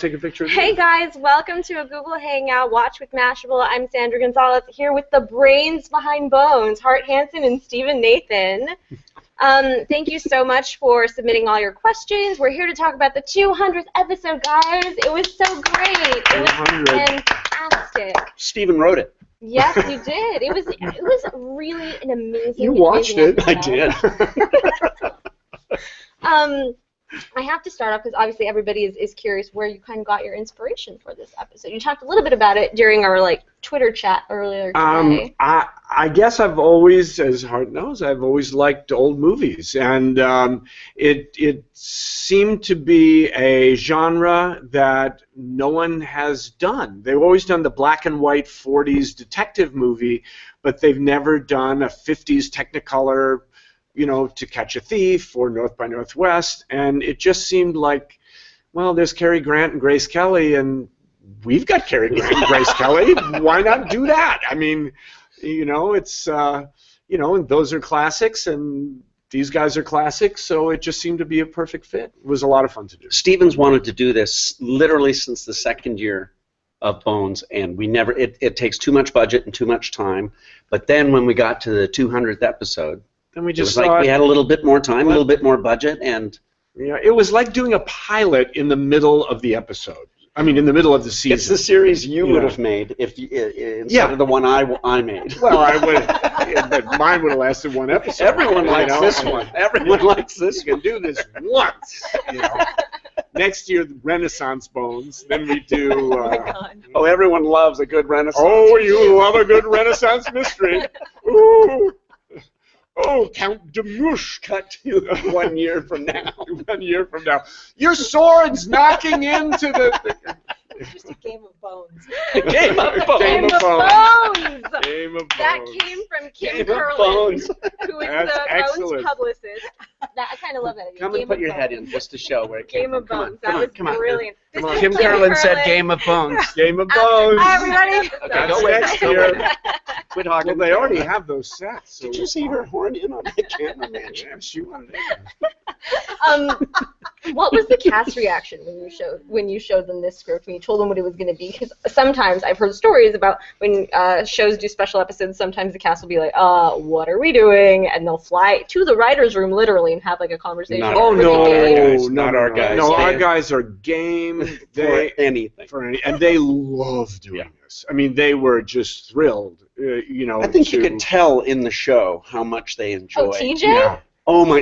Take a picture of Hey guys, welcome to a Google Hangout Watch with Mashable. I'm Sandra Gonzalez here with the brains behind Bones, Hart Hanson and Stephen Nathan. Thank you so much for submitting all your questions. We're here to talk about the 200th episode, guys. It was so great. It was fantastic. Stephen wrote it. Yes, you did. It was really an amazing. You watched it. I did. I have to start off because obviously everybody is curious where you kind of got your inspiration for this episode. You talked a little bit about it during our Twitter chat earlier today. I guess I've always, as Hart knows, I've always liked old movies, and it seemed to be a genre that no one has done. They've always done the black and white 40s detective movie, but they've never done a 50s Technicolor, To Catch a Thief or North by Northwest, and it just seemed like, well, there's Cary Grant and Grace Kelly, and we've got Cary Grant and Grace Kelly. Why not do that? I mean, it's, and those are classics, and these guys are classics, so it just seemed to be a perfect fit. It was a lot of fun to do. Stevens wanted to do this literally since the second year of Bones, and we never, it takes too much budget and too much time, but then when we got to the 200th episode, and we it just was like we had a little bit more time, a little bit more budget, and it was like doing a pilot in the middle of the episode. I mean, in the middle of the season. it's the series you would have made if instead of the one I made. Well, I would, but mine would have lasted one episode. Everyone likes this one. Everyone likes this. You can do this once. Next year, Renaissance Bones. Then we do. Oh, everyone loves a good Renaissance. Oh, you love a good Renaissance mystery. Ooh. Oh, Count Demouche cut you 1 year from now. 1 year from now. Your sword's knocking into the... Just a game of bones. Game of Bones. Game of Bones! Game of Bones. That came from Kim Game of Curlin, Bones. who is That's the excellent. Bones publicist. I kind of love that. Come Game and put of your Bones. head in just to show where it came Game from. of Come on, Bones. come That on, was come on. brilliant. Come This on. is Kim Curlin said Game of Bones. Game of Bones. Hi, everybody. Okay, That's go away. next Go year. away. Quit hogging. Well, they already have those sets. So Did you see her horn in on the camera, man? Yes, you want What was the cast reaction when you showed them this script, when you told them what it was going to be? Because sometimes I've heard stories about when shows do special episodes, sometimes the cast will be like, what are we doing? And they'll fly to the writer's room, literally, and have a conversation. Oh, no. Not our guys. No, our guys are game. For anything. And they love doing this. I mean, they were just thrilled, I think you could tell in the show how much they enjoyed. Oh, TJ? Yeah. Oh my!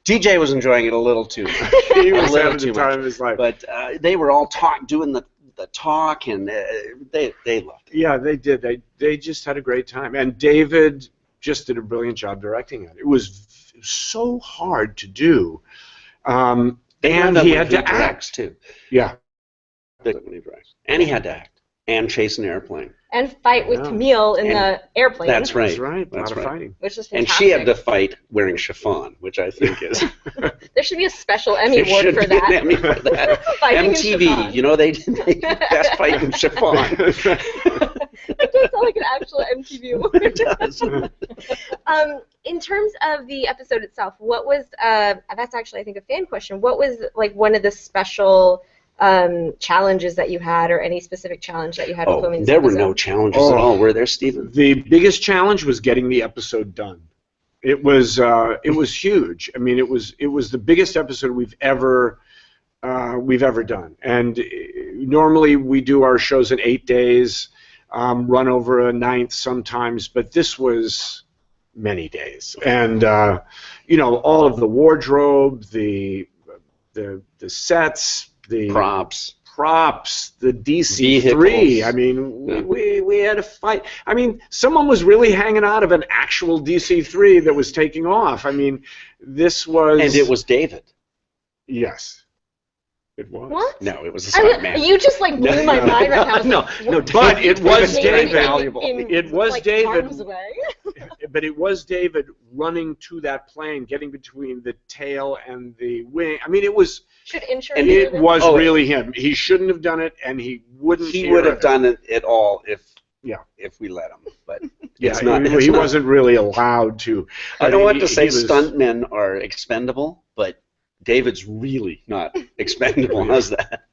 TJ was enjoying it a little too much. He was A little having too the time much. of his life. But they were all doing the talk, and they loved it. Yeah, they did. They just had a great time. And David just did a brilliant job directing it. It was so hard to do. And he had to act. too. Yeah. When he directs. And he had to act. And chase an airplane. And fight with Camille in the airplane. That's right. That's right. A That's lot of right. fighting. Which is And fantastic. she had to fight wearing chiffon, which I think is... There should be a special Emmy There award should for be that. an Emmy for that. Fighting in MTV, chiffon. they did best fight in chiffon. It does sound like an actual MTV award. It does. In terms of the episode itself, what was, that's actually, I think, a fan question, what was, one of the special challenges that you had, or any specific challenge that you had with filming this there were episode? no challenges at all, were there, Stephen? The biggest challenge was getting the episode done. It was huge. I mean, it was the biggest episode we've ever done. And normally we do our shows in 8 days, run over a ninth sometimes, but this was many days. And all of the wardrobe, the sets, the props, the DC-3. Vehicles. I mean, we had a fight. I mean, someone was really hanging out of an actual DC-3 that was taking off. I mean, this was... And it was David. Yes. It was. What? No, it was a stuntman. You just blew my mind right now. No, But it was David. Valuable. It was David. Arms away. But it was David running to that plane, getting between the tail and the wing. I mean, it was... Should insurance And do it this? was really him. He shouldn't have done it, and he wouldn't. He would have done it all if we let him. But Yeah, it's not. he wasn't really allowed to. I don't want to say he was- stuntmen are expendable, but David's really not expendable. How's that?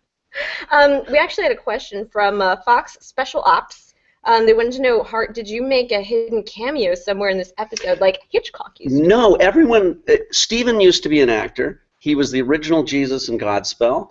We actually had a question from Fox Special Ops. They wanted to know, Hart, did you make a hidden cameo somewhere in this episode, like Hitchcock used to? No, everyone. Stephen used to be an actor. He was the original Jesus in Godspell.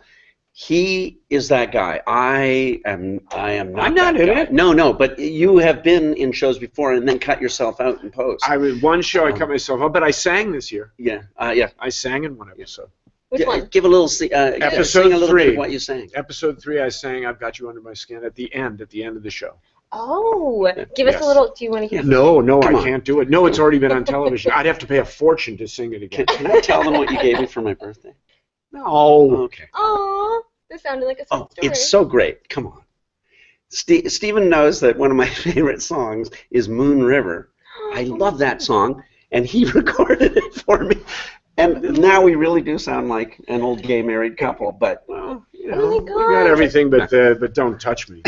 He is that guy. I am not. I'm not that in guy. it. No, but you have been in shows before and then cut yourself out in post. I was one show I cut myself out, but I sang this year. Yeah. I sang in one episode. Which one? Give a little. Episode sing a little 3. bit of what you sang. Episode 3, I sang "I've Got You Under My Skin" at the end of the show. Oh, give us Yes. a little. Do you want to hear? No, Come I on. can't do it. No, it's already been on television. I'd have to pay a fortune to sing it again. Can I tell them what you gave me for my birthday? No. Okay. Oh, this sounded like a sweet Oh, story. it's so great. Come on. Stephen knows that one of my favorite songs is Moon River. I love that song, and he recorded it for me. And now we really do sound like an old gay married couple, but Well, you Oh know, my we God. got everything, but don't touch me.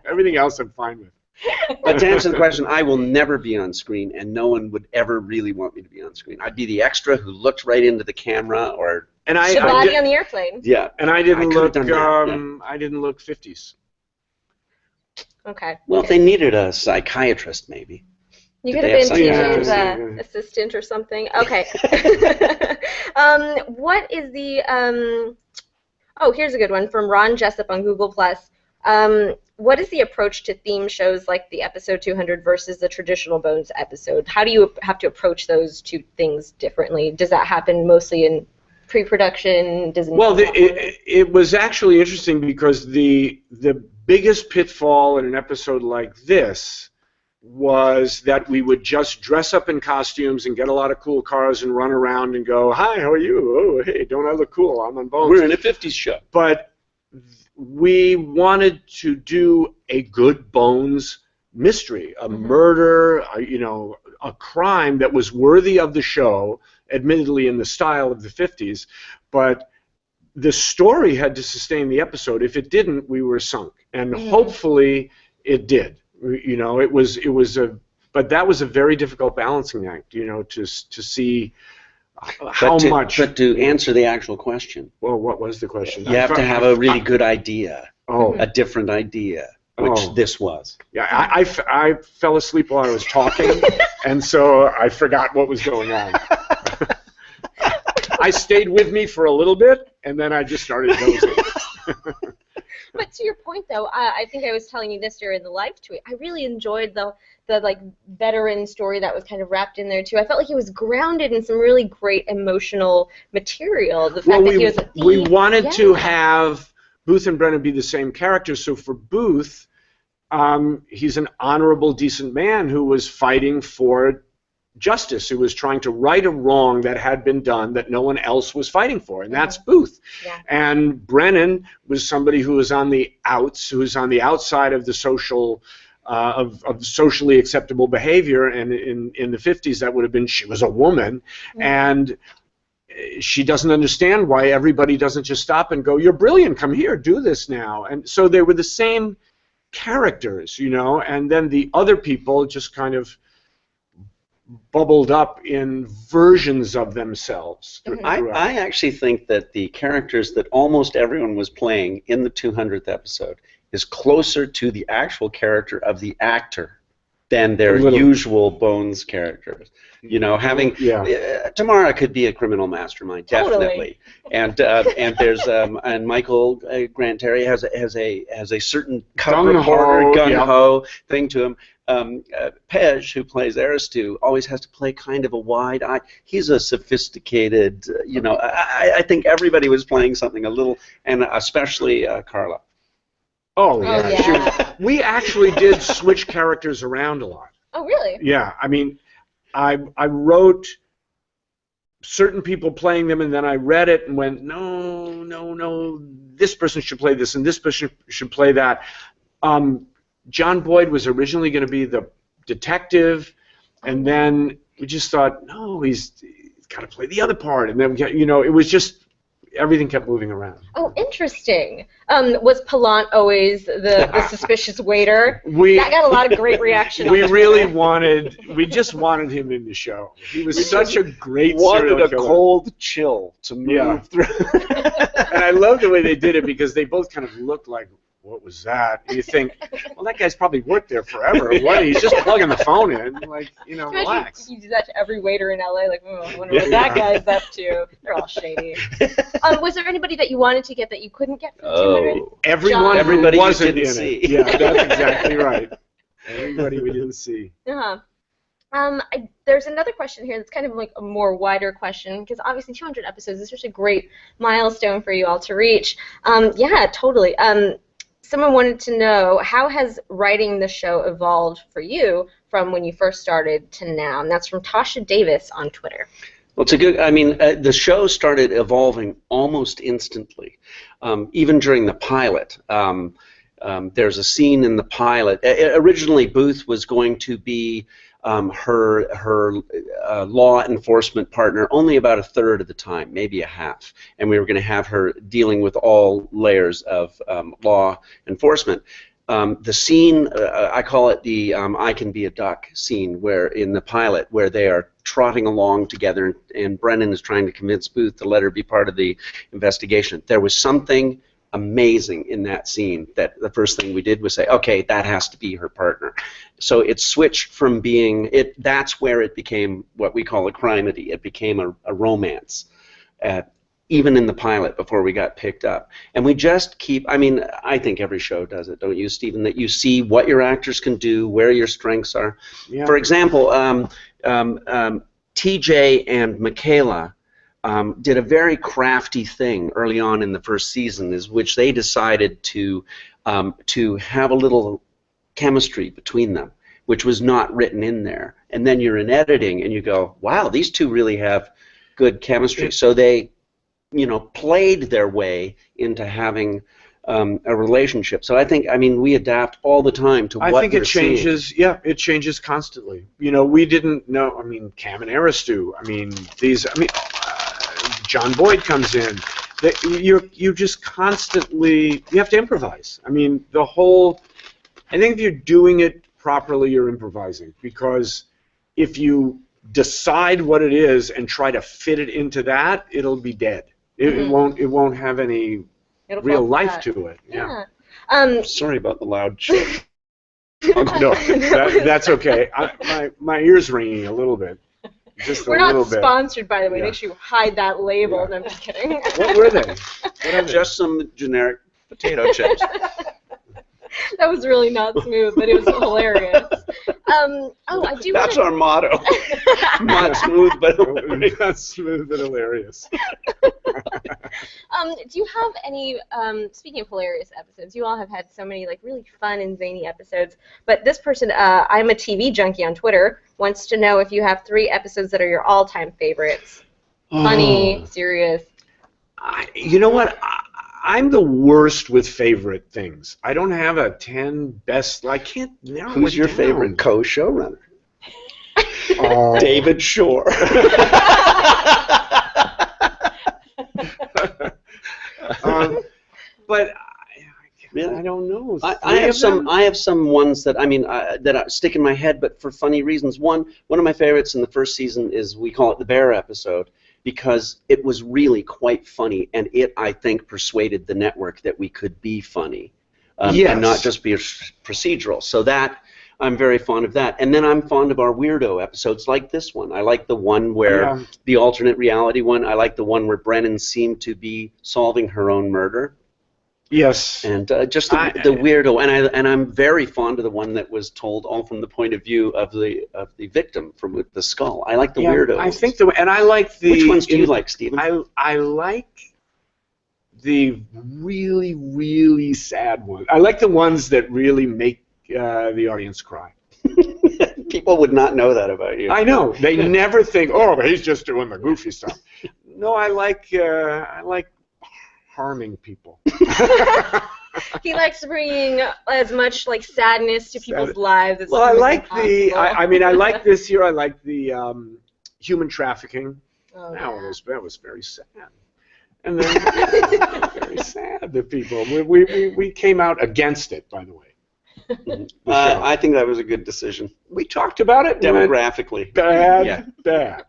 Everything else I'm fine with. But to answer the question, I will never be on screen, and no one would ever really want me to be on screen. I'd be the extra who looked right into the camera, or And The I body did, on the airplane. yeah. and I I didn't could've look. done that, I didn't look 50s. Okay. Well, if they needed a psychiatrist, maybe. You Did could they have have been something TJ's to say? assistant or something. Okay. What is the oh, here's a good one from Ron Jessup on Google Plus. What is the approach to theme shows like the episode 200 versus the traditional Bones episode? How do you have to approach those two things differently? Does that happen mostly in pre-production? Well, it was actually interesting because the biggest pitfall in an episode like this was that we would just dress up in costumes and get a lot of cool cars and run around and go, "Hi, how are you? Oh, hey, don't I look cool? I'm on Bones." We're in a 50s show. But we wanted to do a good Bones mystery, a murder, a crime that was worthy of the show, admittedly in the style of the 50s, but the story had to sustain the episode. If it didn't, we were sunk, and hopefully it did. But that was a very difficult balancing act, to see how much. But to answer the actual question, Well, what was the question? you have to have a really good idea, Oh, a different idea, which Oh. this was. yeah. I fell asleep while I was talking, and so I forgot what was going on. I stayed with me for a little bit, and then I just started dozing. But to your point, though, I think I was telling you this during the live tweet. I really enjoyed the like veteran story that was kind of wrapped in there too. I felt like he was grounded in some really great emotional material. The fact that he was a thief. we wanted to Yeah. have Booth and Brennan be the same character. So for Booth, he's an honorable, decent man who was fighting for justice, who was trying to right a wrong that had been done that no one else was fighting for, and that's Booth. Yeah. And Brennan was somebody who was on the outs, who was on the outside of the social, of socially acceptable behavior, and in the 50s that would have been she was a woman, and she doesn't understand why everybody doesn't just stop and go, "You're brilliant, come here, do this now." And so they were the same characters, and then the other people just kind of bubbled up in versions of themselves throughout. I actually think that the characters that almost everyone was playing in the 200th episode is closer to the actual character of the actor than their A little. usual Bones characters. Having Tamara could be a criminal mastermind, Totally. definitely, and there's and Michael Grant Terry has a certain cut Gung-ho, reporter gung-ho thing to him. Pej, who plays Aristu, always has to play kind of a wide eye. He's a sophisticated, I think everybody was playing something a little, and especially Carla. Oh, Oh, yeah. yeah. We actually did switch characters around a lot. Oh, really? Yeah, I mean, I wrote certain people playing them, and then I read it and went, no, this person should play this, and this person should play that. John Boyd was originally going to be the detective, and then we just thought, no, he's got to play the other part, and then it was just everything kept moving around. Oh, interesting. Was Palant always the suspicious waiter? That got a lot of great reaction. We on really Twitter. we just wanted him in the show. He was such a great wanted serial a killer. cold chill to move through. And I love the way they did it because they both kind of looked like, what was that? And you think, well, that guy's probably worked there forever. What? He's just plugging the phone in, like, Imagine relax. you do that to every waiter in LA, like, I wonder what that guy's up to. They're all shady. Was there anybody that you wanted to get that you couldn't get from 200? Everyone who Everybody you wasn't didn't in see. it. Yeah, that's exactly right. Everybody we didn't see. There's another question here that's kind of like a more wider question, because obviously 200 episodes is just a great milestone for you all to reach. Yeah, totally. Someone wanted to know, how has writing the show evolved for you from when you first started to now? And that's from Tasha Davis on Twitter. Well, it's a good, I mean, the show started evolving almost instantly, even during the pilot. There's a scene in the pilot. Originally, Booth was going to be her law enforcement partner only about a third of the time, maybe a half, and we were going to have her dealing with all layers of law enforcement. The scene, I call it the I Can Be a Duck scene, where in the pilot, where they are trotting along together, and Brennan is trying to convince Booth to let her be part of the investigation. There was something amazing in that scene that the first thing we did was say, okay, that has to be her partner. So it switched from being, that's where it became what we call a crimedy. It became a romance, even in the pilot before we got picked up. And we just keep, I mean, I think every show does it, don't you, Stephen, that you see what your actors can do, where your strengths are. Yeah. For example, TJ and Michaela did a very crafty thing early on in the first season, which they decided to have a little chemistry between them, which was not written in there. And then you're in editing and you go, wow, these two really have good chemistry. So they, played their way into having a relationship. So I think, we adapt all the time to what I think it seeing. changes. Yeah, it changes constantly. We didn't know. Cam and Aristu. John Boyd comes in. You just constantly, you have to improvise. I think if you're doing it properly, you're improvising, because if you decide what it is and try to fit it into that, it'll be dead. It won't have any real life to it. Yeah. Sorry about the loud shit. No, that's okay. My ear's ringing a little bit. Just We're a little not bit. sponsored, by the way. Yeah. Make sure you hide that label. Yeah. No, I'm just kidding. What were they? What are they? Just some generic potato chips. That was really not smooth, but it was hilarious. I do. That's our motto. Not smooth, but hilarious. Not smooth but hilarious. Do you have any? Speaking of hilarious episodes, you all have had so many really fun and zany episodes. But this person, I'm a TV junkie on Twitter, wants to know if you have 3 episodes that are your all-time favorites. Funny, serious. You know what? I'm the worst with favorite things. I don't have a 10 best. I can't narrow Who's it your down. favorite co-showrunner? David Shore. But I don't know. I have some ones that that stick in my head, but for funny reasons. One of my favorites in the first season is, we call it the Bear episode, because it was really quite funny, and I think, persuaded the network that we could be funny, and not just be procedural. So that, I'm very fond of that. And then I'm fond of our weirdo episodes like this one. I like the one where, the alternate reality one, I like the one where Brennan seemed to be solving her own murder. Yes. And just the weirdo, and I'm very fond of the one that was told all from the point of view of the victim from the skull. I like the weirdo. I think I like the. Which ones do you like, Stephen? I like the really, really sad ones. I like the ones that really make the audience cry. People would not know that about you. I know. They never think, oh, he's just doing the goofy stuff. No, I like harming people. He likes bringing as much sadness to people's lives as well, I like possible. I like this year. I like the human trafficking. Oh, that was very sad. And then very sad that people. We came out against it, by the way. The show. I think that was a good decision. We talked about it. Demographically. Bad, Yeah. bad.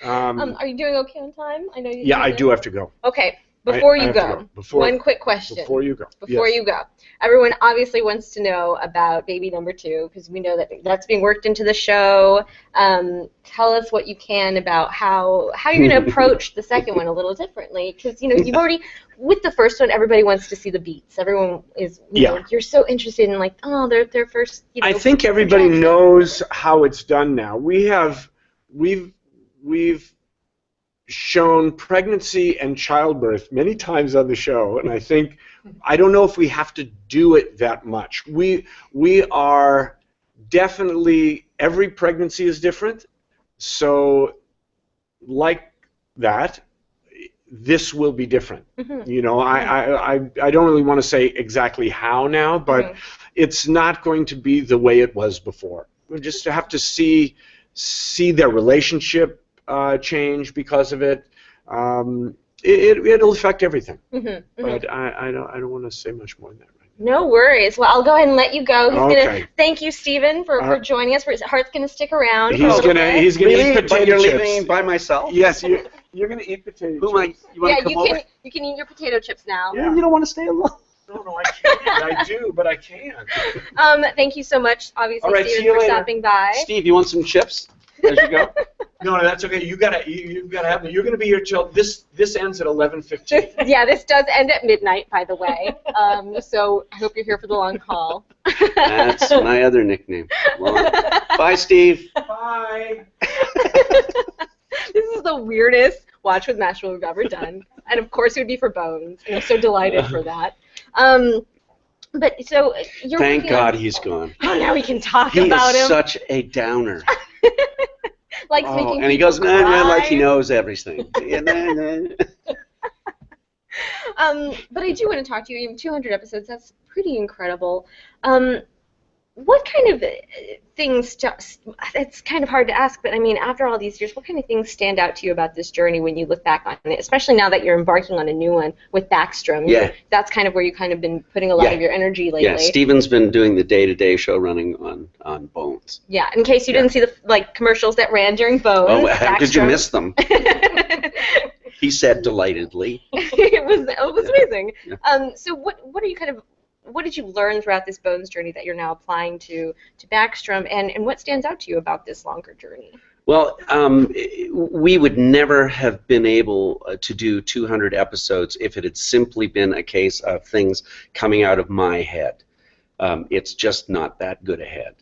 Are you doing okay on time? I know you. Yeah, I do have to go. Okay. Before I you have to go, Before, one quick question. Before you go. Before Yes. you go, everyone obviously wants to know about baby number 2 because we know that that's being worked into the show. Tell us what you can about how you're going to approach the second one a little differently because you've already with the first one everybody wants to see the beats. Everyone is you're so interested in like their first. I think everybody knows how it's done now. We've shown pregnancy and childbirth many times on the show, and I don't know if we have to do it that much. We are definitely, every pregnancy is different, so like that, this will be different. I don't really want to say exactly how now, but it's not going to be the way it was before. We just have to see their relationship change because of it. It'll affect everything. But I don't want to say much more than that right now. No worries. Well, I'll go ahead and let you go. He's Okay. gonna thank you, Stephen, for joining us. Hart's gonna stick around. He's gonna Really? eat But potato you're chips. leaving me by myself? Yes, you're gonna eat potato Who am I? chips. You want to Yeah, come over? you can eat your potato chips now. Yeah. You don't want to stay alone? No, I can't. I do, but I can't. Thank you so much, obviously, All right, see Stephen, you for later. stopping by. Steve, you want some chips as you go? No, that's okay. You've got to have them. You're gonna be here till this ends at 11:15. Yeah, this does end at midnight, by the way. So I hope you're here for the long haul. That's my other nickname. Well, bye, Steve. Bye. This is the weirdest Watch with Mashable we've ever done. And of course it would be for Bones. And I'm so delighted for that. But so you're Thank working God on, he's gone. Oh, now we can talk He about is him. such a downer. Like making And he people goes, nah, cry. like he knows everything. Yeah, nah, nah. But I do want to talk to you. You have 200 episodes. That's pretty incredible. What kind of things, it's kind of hard to ask, but I mean, after all these years, what kind of things stand out to you about this journey when you look back on it, especially now that you're embarking on a new one with Backstrom? Yeah. That's kind of where you've kind of been putting a lot of your energy lately. Yeah, Steven's been doing the day-to-day show running on Bones. Yeah, in case you didn't see the commercials that ran during Bones. Oh, how did you Backstrom. miss them? He said delightedly. it was amazing. Yeah. So what did you learn throughout this Bones journey that you're now applying to Backstrom, and what stands out to you about this longer journey? Well, we would never have been able to do 200 episodes if it had simply been a case of things coming out of my head. It's just not that good a head.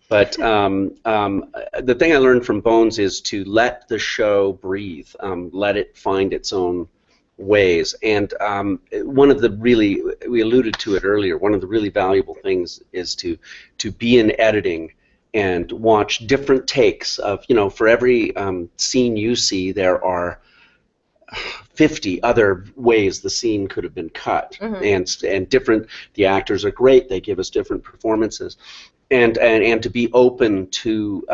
But the thing I learned from Bones is to let the show breathe, let it find its own ways. And one of the really, we alluded to it earlier, one of the really valuable things is to be in editing and watch different takes of, for every scene you see, there are 50 other ways the scene could have been cut. And different, the actors are great, they give us different performances. And to be open to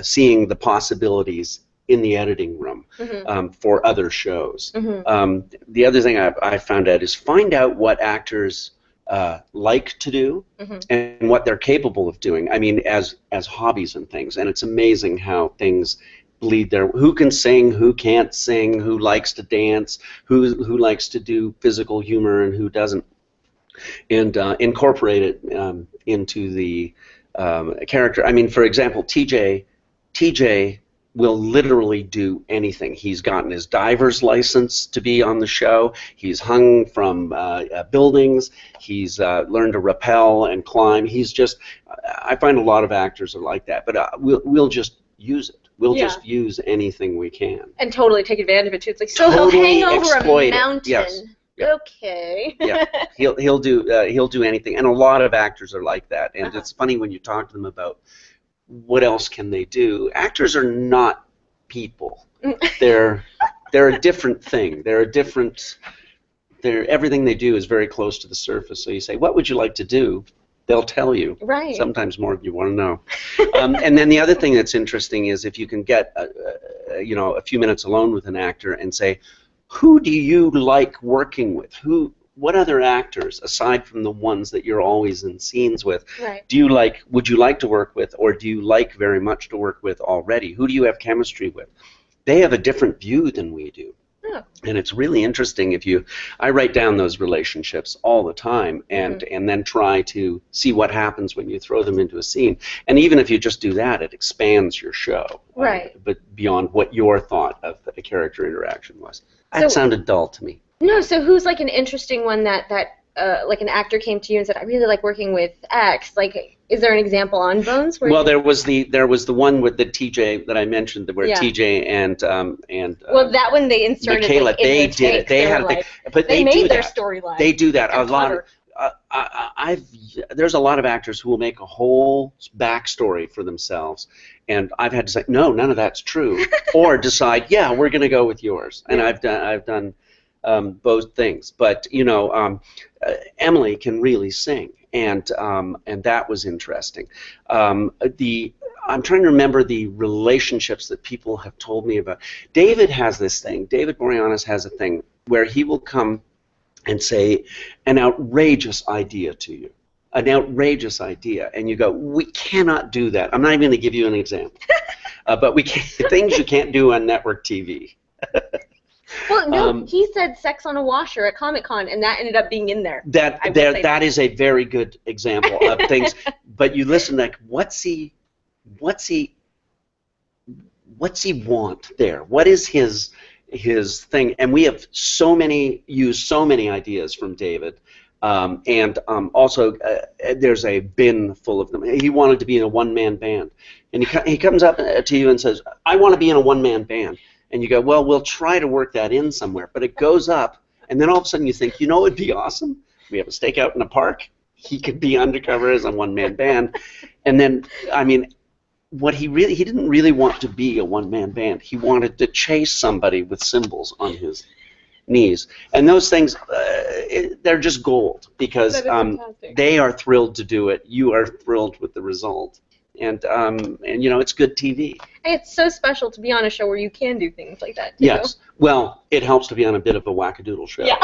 seeing the possibilities in the editing room for other shows. The other thing I found out is find out what actors like to do and what they're capable of doing. I mean, as hobbies and things. And it's amazing how things bleed there. Who can sing? Who can't sing? Who likes to dance? Who likes to do physical humor and who doesn't? And incorporate it into the character. I mean, for example, TJ will literally do anything. He's gotten his diver's license to be on the show. He's hung from buildings. He's learned to rappel and climb. He's just, I find a lot of actors are like that, but we'll just use it. We'll just use anything we can. And totally take advantage of it too. It's like, so Totally he'll hang over exploit a it. mountain. Yes. Yeah. Okay. Yeah, he'll do anything, and a lot of actors are like that. And it's funny when you talk to them about what else can they do. Actors are not people. They're a different thing. Everything they do is very close to the surface. So you say, what would you like to do? They'll tell you. Right. Sometimes more than you want to know. And then the other thing that's interesting is if you can get a few minutes alone with an actor and say, who do you like working with? What other actors, aside from the ones that you're always in scenes with, Right. would you like to work with, or do you like very much to work with already? Who do you have chemistry with? They have a different view than we do. Oh. And it's really interesting I write down those relationships all the time and then try to see what happens when you throw them into a scene. And even if you just do that, it expands your show. Right. But beyond what your thought of the character interaction was. So, that sounded dull to me. No, so who's like an interesting one that like an actor came to you and said, I really like working with X? Like, is there an example on Bones? Well, there was the one with the TJ that I mentioned, where TJ and well, that one they inserted Michaela, like, in they the did it. They had like, but they do made their that. storyline. They do that a lot. Clever. There's a lot of actors who will make a whole backstory for themselves, and I've had to say, no, none of that's true, or decide, yeah, we're going to go with yours. And I've done both things. But Emily can really sing, and that was interesting. I'm trying to remember the relationships that people have told me about. David has this thing. David Boreanaz has a thing where he will come and say an outrageous idea to you. An outrageous idea, and you go, we cannot do that. I'm not even going to give you an example, but we can't, things you can't do on network TV. Well, no, he said sex on a washer at Comic-Con, and that ended up being in there. That is a very good example of things. But you listen, like, what's he want there? What is his thing? And we have used so many ideas from David. Also, there's a bin full of them. He wanted to be in a one-man band. And he comes up to you and says, I want to be in a one-man band. And you go, well, we'll try to work that in somewhere. But it goes up, and then all of a sudden you think, you know what would be awesome? We have a stakeout in a park. He could be undercover as a one-man band. And then, I mean, he didn't really want to be a one-man band. He wanted to chase somebody with cymbals on his knees. And those things, they're just gold, because they are thrilled to do it. You are thrilled with the result. And it's good TV. It's so special to be on a show where you can do things like that, too. Yes. Well, it helps to be on a bit of a wackadoodle show. Yeah.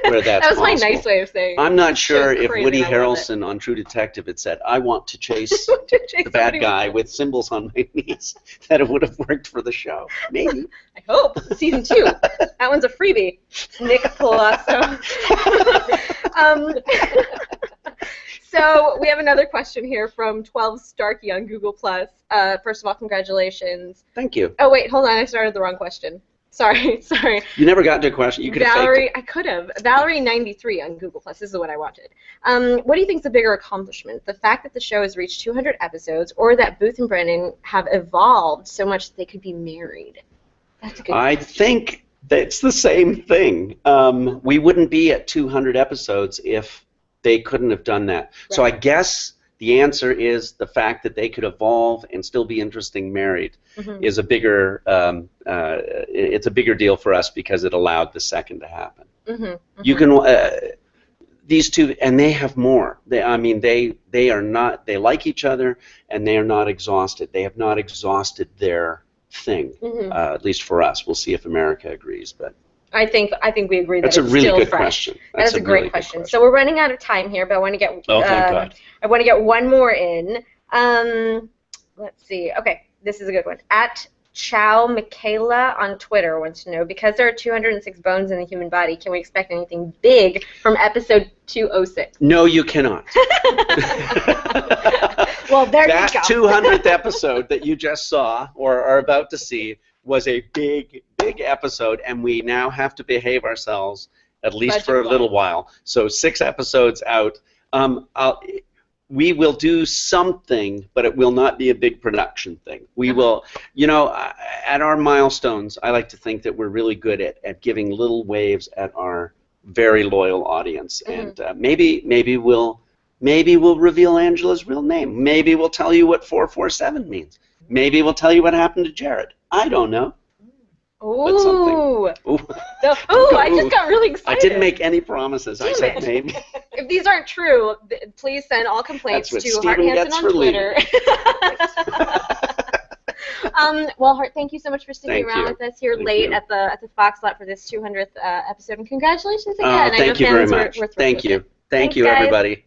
Where that's that was possible. my nice way of saying it. I'm not sure if crazy, Woody Harrelson on True Detective had said, I want to chase the bad guy with cymbals on my knees, that it would have worked for the show. Maybe. I hope. Season 2. That one's a freebie. Nick Palazzo. So we have another question here from 12 Starkey on Google+. First of all, congratulations. Thank you. Oh, wait, hold on. I started the wrong question. Sorry. You never got to a question. You could have Valerie, faked it. I could have. Valerie93 on Google+. This is what I wanted. What do you think is the bigger accomplishment? The fact that the show has reached 200 episodes, or that Booth and Brennan have evolved so much that they could be married? That's a good I think that's the same thing. We wouldn't be at 200 episodes if they couldn't have done that. Right. So I guess the answer is the fact that they could evolve and still be interesting married is a bigger it's a bigger deal for us, because it allowed the second to happen. You can these two, and they have more. They are not. They like each other, and they are not exhausted. They have not exhausted their thing. At least for us. We'll see if America agrees, but. I think we agree that That's it's a really still good fresh. question. That is a great question. So we're running out of time here, but I want to get thank God. I want to get one more in. Let's see. Okay, this is a good one. At Chow Michaela on Twitter wants to know, because there are 206 bones in the human body, can we expect anything big from episode 206? No, you cannot. Well, there you that go. 200th episode that you just saw or are about to see was a big episode, and we now have to behave ourselves at least for a little while. So 6 episodes out. We will do something, but it will not be a big production thing. We will, at our milestones, I like to think that we're really good at giving little waves at our very loyal audience, and maybe we'll reveal Angela's real name. Maybe we'll tell you what 447 means. Maybe we'll tell you what happened to Jared. I don't know. Ooh. Ooh. I just got really excited. I didn't make any promises. I said maybe. If these aren't true, please send all complaints to Hart Hanson on Twitter. Well, Hart, thank you so much for sticking Thank around you. with us here Thank late you. at the Fox lot for this 200th episode, and congratulations again. I know Thank you very fans much. were thrilled Thank with you. it. Thank Thanks, you, guys. everybody.